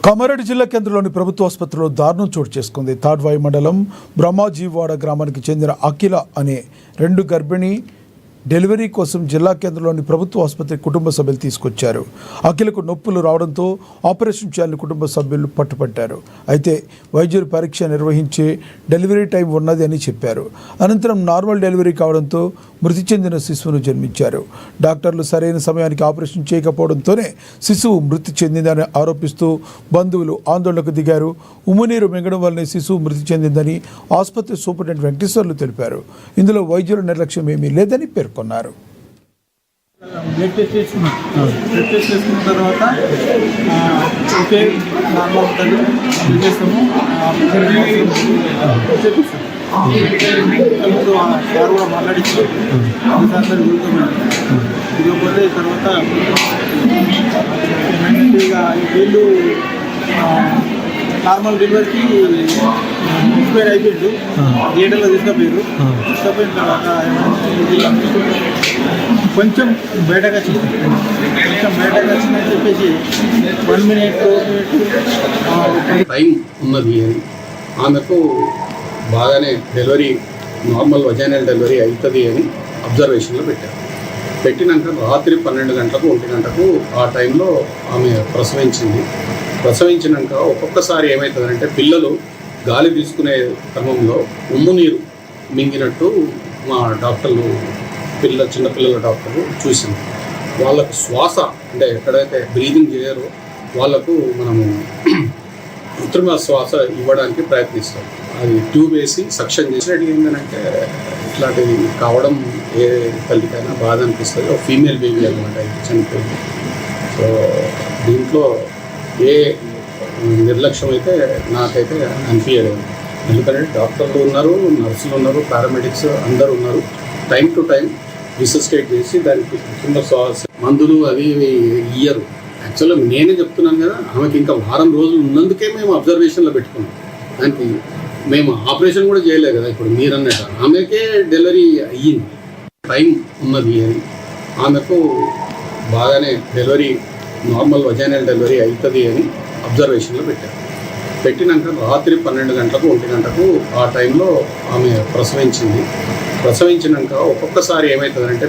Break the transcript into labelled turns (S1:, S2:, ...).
S1: కామారెడ్డి జిల్లా కేంద్రంలోని ప్రభుత్వ ఆసుపత్రిలో దారుణం చోటు చేసుకుంది. తాడ్వాయి మండలం బ్రహ్మాజీవాడ గ్రామానికి చెందిన అఖిల అనే 2 గర్భిణీ డెలివరీ కోసం జిల్లా కేంద్రంలోని ప్రభుత్వ ఆసుపత్రి కుటుంబ సభ్యులు తీసుకొచ్చారు. అఖిలకు నొప్పులు రావడంతో ఆపరేషన్ చేయాలని కుటుంబ సభ్యులు పట్టుపట్టారు. అయితే వైద్యులు పరీక్ష నిర్వహించే డెలివరీ టైం ఉన్నది అని చెప్పారు. అనంతరం నార్మల్ డెలివరీ కావడంతో మృతి చెందిన శిశువును జన్మించారు. డాక్టర్లు సరైన సమయానికి ఆపరేషన్ చేయకపోవడంతోనే శిశువు మృతి చెందిందని ఆరోపిస్తూ బంధువులు ఆందోళనకు దిగారు. ఉమ్మునీరు మింగడం వల్లనే శిశువు మృతి చెందిందని ఆసుపత్రి సూపరింటెండెంట్ వెంకటేశ్వర్లు తెలిపారు. ఇందులో వైద్యుల నిర్లక్ష్యం ఏమీ లేదని పేర్కొన్నారు.
S2: బ్లడ్ టెస్ట్ చేసుకున్నాం. బ్లడ్ టెస్ట్ చేసుకున్న తర్వాత ఓకే నార్మల్ ఉంటుంది చేస్తాము. ఇప్పుడు సార్ కూడా మాట్లాడించారు. సార్ దిగకపోతే తర్వాత ఇక వీళ్ళు నార్మల్ డెలివరీకి ఎక్స్పైర్ అయిపోయిండు. థియేటర్లో తీసుకుపోయారు. తీసుకుపోయిన తర్వాత కొంచెం బయటకు వచ్చిందని చెప్పేసి 1 minute 2 minutes
S3: టైం ఉన్నది అని ఆమెకు బాగానే డెలివరీ నార్మల్ వజైనల్ డెలివరీ అవుతుంది అని అబ్జర్వేషన్లో పెట్టారు. పెట్టినాక రాత్రి 12 గంటలకు 1 గంటకు ఆ టైంలో ఆమె ప్రసవించినాక ఒక్కొక్కసారి ఏమవుతుందంటే పిల్లలు గాలి తీసుకునే క్రమంలో ఉమ్ము నీరు మింగినట్టు మా డాక్టర్లు చిన్నపిల్లల డాక్టర్లు చూసాం. వాళ్ళకు శ్వాస అంటే ఎక్కడైతే బ్రీదింగ్ చేయరో వాళ్ళకు మనము కృత్రిమ శ్వాస ఇవ్వడానికి ప్రయత్నిస్తాం. అది ట్యూబ్ వేసి సక్షన్ చేసినట్టు ఏంటంటే ఇట్లాంటివి కావడం ఏ తల్లికైనా బాధ అనిపిస్తుంది. ఫీమేల్ బేబీ అనమాట ఇది చనిపోయింది. సో దీంట్లో ఏ నిర్లక్ష్యం అయితే నాకైతే అనిపించలేదు. ఎందుకంటే డాక్టర్లు ఉన్నారు, నర్సులు ఉన్నారు, పారామెడిక్స్ అందరూ ఉన్నారు. టైం టు టైం రిసస్టేట్ చేసి దానికి కృత్రిమ శ్వాస మందులు అవి ఇయ్యరు. యాక్చువల్గా నేనే చెప్తున్నాను కదా, ఆమెకి ఇంకా వారం రోజులు ఉన్నందుకే మేము అబ్జర్వేషన్లో పెట్టుకున్నాం. దానికి మేము ఆపరేషన్ కూడా చేయలేదు కదా. ఇప్పుడు మీరు అన్నట్టు ఆమెకే డెలివరీ అయ్యింది. టైం ఉన్నది అని ఆమెకు బాగానే డెలివరీ నార్మల్ వజైనల్ డెలివరీ అవుతుంది అని అబ్జర్వేషన్లో పెట్టారు. పెట్టినాక రాత్రి 12 గంటలకు 1 గంటకు ఆ టైంలో ఆమె ప్రసవించినాక ఒక్కొక్కసారి ఏమవుతుందంటే